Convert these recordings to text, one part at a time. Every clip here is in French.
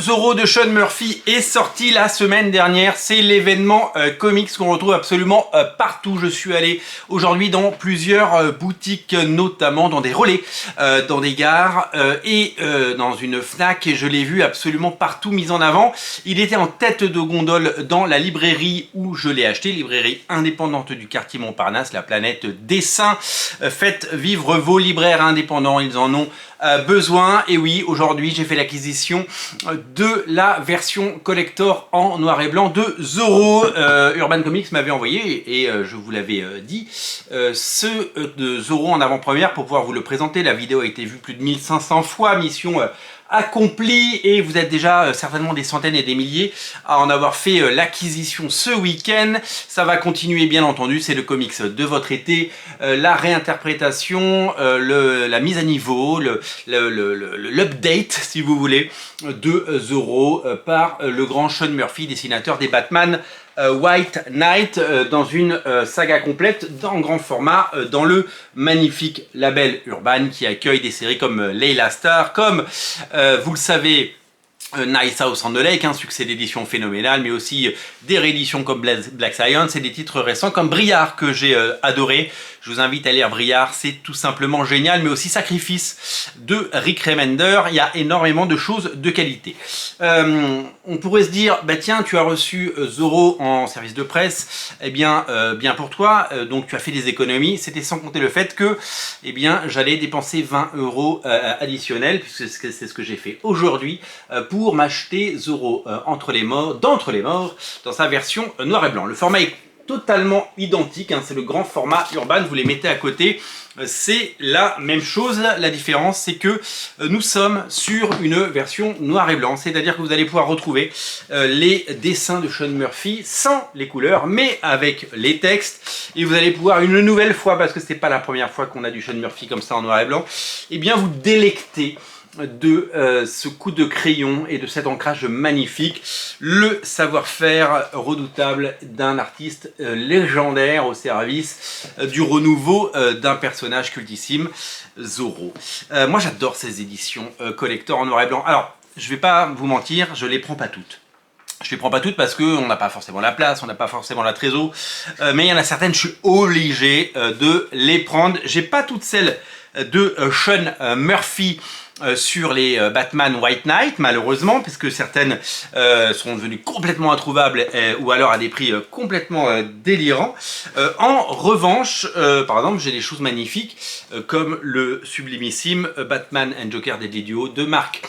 Zorro de Sean Murphy est sorti la semaine dernière. C'est l'événement comics qu'on retrouve absolument partout. Je suis allé aujourd'hui dans plusieurs boutiques, notamment dans des relais, dans des gares et dans une Fnac. Et je l'ai vu absolument partout mis en avant. Il était en tête de gondole dans la librairie où je l'ai acheté, librairie indépendante du quartier Montparnasse, la planète Dessin. Faites vivre vos libraires indépendants, ils en ont besoin. Et oui, aujourd'hui j'ai fait l'acquisition de la version collector en noir et blanc de Zorro. Urban Comics m'avait envoyé, et je vous l'avais dit, ce de Zorro en avant-première pour pouvoir vous le présenter. La vidéo a été vue plus de 1500 fois, mission accompli, et vous êtes déjà certainement des centaines et des milliers à en avoir fait l'acquisition ce week-end. Ça va continuer bien entendu, c'est le comics de votre été, la réinterprétation, la mise à niveau, l'update si vous voulez de Zorro par le grand Sean Murphy, dessinateur des Batman White Knight, dans une saga complète en grand format, dans le magnifique label Urban qui accueille des séries comme Layla Starr, comme vous le savez, Nice House on the Lake, un succès d'édition phénoménal, mais aussi des rééditions comme Black Science et des titres récents comme Briard que j'ai adoré. Je vous invite à lire Briard, c'est tout simplement génial, mais aussi Sacrifice de Rick Remender. Il y a énormément de choses de qualité. On pourrait se dire, bah tiens, tu as reçu Zorro en service de presse, eh bien, bien pour toi, donc tu as fait des économies. C'était sans compter le fait que, eh bien, j'allais dépenser 20 € additionnels, puisque c'est ce que j'ai fait aujourd'hui, pour m'acheter Zorro d'entre les morts, dans sa version noir et blanc. Le format est totalement identique, hein, c'est le grand format Urban, vous les mettez à côté, c'est la même chose. La différence, c'est que nous sommes sur une version noir et blanc, c'est-à-dire que vous allez pouvoir retrouver les dessins de Sean Murphy sans les couleurs, mais avec les textes, et vous allez pouvoir une nouvelle fois, parce que c'est pas la première fois qu'on a du Sean Murphy comme ça en noir et blanc, et bien vous délecter de ce coup de crayon et de cet ancrage magnifique, le savoir-faire redoutable d'un artiste légendaire au service du renouveau d'un personnage cultissime, Zorro. Moi j'adore ces éditions collector en noir et blanc. Alors je vais pas vous mentir, je les prends pas toutes. Je les prends pas toutes parce qu'on n'a pas forcément la place, on n'a pas forcément la trésor, mais il y en a certaines, je suis obligé de les prendre. J'ai pas toutes celles de Sean Murphy sur les Batman White Knight, malheureusement, puisque certaines sont devenues complètement introuvables ou alors à des prix complètement délirants. En revanche, par exemple, j'ai des choses magnifiques comme le sublimissime Batman and Joker Deadly Duo de Marc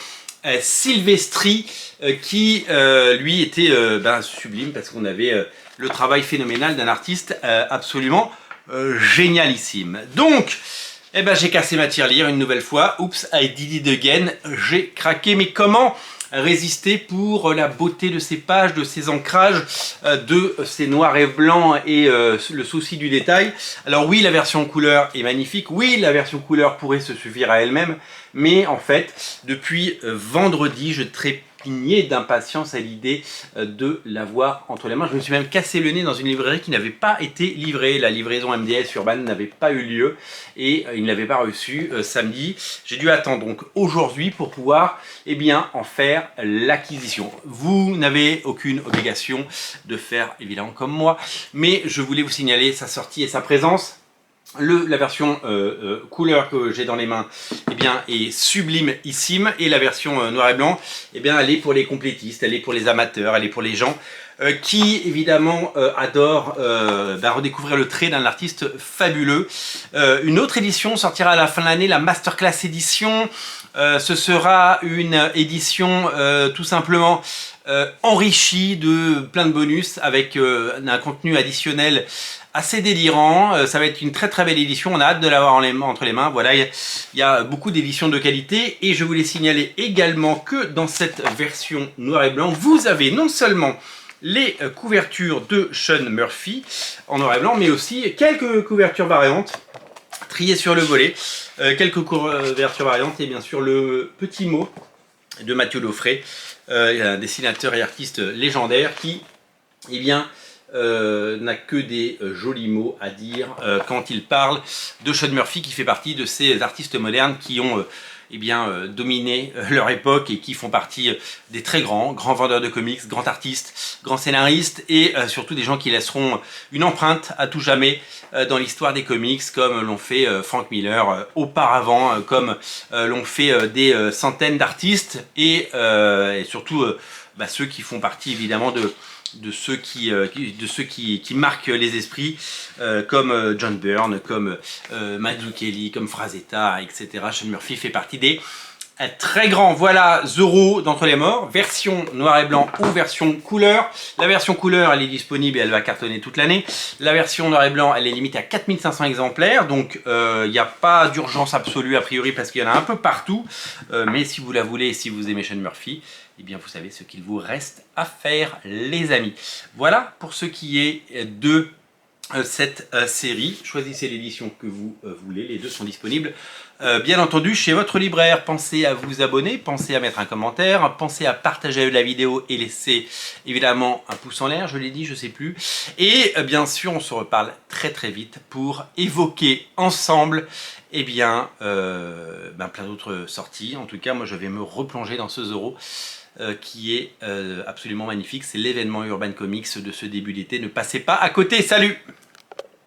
Silvestri, qui lui était sublime, parce qu'on avait le travail phénoménal d'un artiste absolument génialissime. Donc, eh ben, j'ai cassé ma tirelire une nouvelle fois. Oups, I did it again. J'ai craqué. Mais comment résister pour la beauté de ces pages, de ces ancrages, de ces noirs et blancs et le souci du détail? Alors oui, la version couleur est magnifique. Oui, la version couleur pourrait se suffire à elle-même. Mais en fait, depuis vendredi, je trépignais d'impatience à l'idée de l'avoir entre les mains. Je me suis même cassé le nez dans une librairie qui n'avait pas été livrée. La livraison MDS Urban n'avait pas eu lieu et il ne l'avait pas reçu samedi. J'ai dû attendre donc aujourd'hui pour pouvoir en faire l'acquisition. Vous n'avez aucune obligation de faire évidemment comme moi, mais je voulais vous signaler sa sortie et sa présence. La version couleur que j'ai dans les mains est sublimissime, et la version noir et blanc, elle est pour les complétistes, elle est pour les amateurs, elle est pour les gens qui évidemment adorent redécouvrir le trait d'un artiste fabuleux. Une autre édition sortira à la fin de l'année, la Masterclass édition. Ce sera une édition tout simplement enrichie de plein de bonus avec un contenu additionnel assez délirant. Ça va être une très très belle édition, on a hâte de l'avoir entre les mains. Voilà, il y a beaucoup d'éditions de qualité, et je voulais signaler également que dans cette version noir et blanc, vous avez non seulement les couvertures de Sean Murphy en noir et blanc, mais aussi quelques couvertures variantes triées sur le volet, quelques couvertures variantes, et bien sûr le petit mot de Mathieu Laufray, un dessinateur et artiste légendaire qui n'a que des jolis mots à dire quand il parle de Sean Murphy, qui fait partie de ces artistes modernes qui ont dominé leur époque et qui font partie des très grands vendeurs de comics, grands artistes, grands scénaristes et surtout des gens qui laisseront une empreinte à tout jamais dans l'histoire des comics, comme l'ont fait Frank Miller auparavant, comme l'ont fait des centaines d'artistes et surtout ceux qui font partie évidemment de ceux qui marquent les esprits, comme John Byrne, comme Mazzucchelli, comme Frazetta, etc. Sean Murphy fait partie des très grands. Voilà Zorro d'Entre les Morts, version noir et blanc ou version couleur. La version couleur, elle est disponible et elle va cartonner toute l'année. La version noir et blanc, elle est limitée à 4500 exemplaires, donc il n'y a pas d'urgence absolue a priori parce qu'il y en a un peu partout. Mais si vous la voulez et si vous aimez Sean Murphy, eh bien vous savez ce qu'il vous reste à faire, les amis. Voilà pour ce qui est de cette série. Choisissez l'édition que vous voulez, les deux sont disponibles bien entendu chez votre libraire. Pensez à vous abonner, pensez à mettre un commentaire, pensez à partager la vidéo et laisser évidemment un pouce en l'air, je l'ai dit, je sais plus. Et bien sûr on se reparle très très vite pour évoquer ensemble plein d'autres sorties. En tout cas moi je vais me replonger dans ce Zorro qui est absolument magnifique. C'est l'événement Urban Comics de ce début d'été. Ne passez pas à côté. Salut!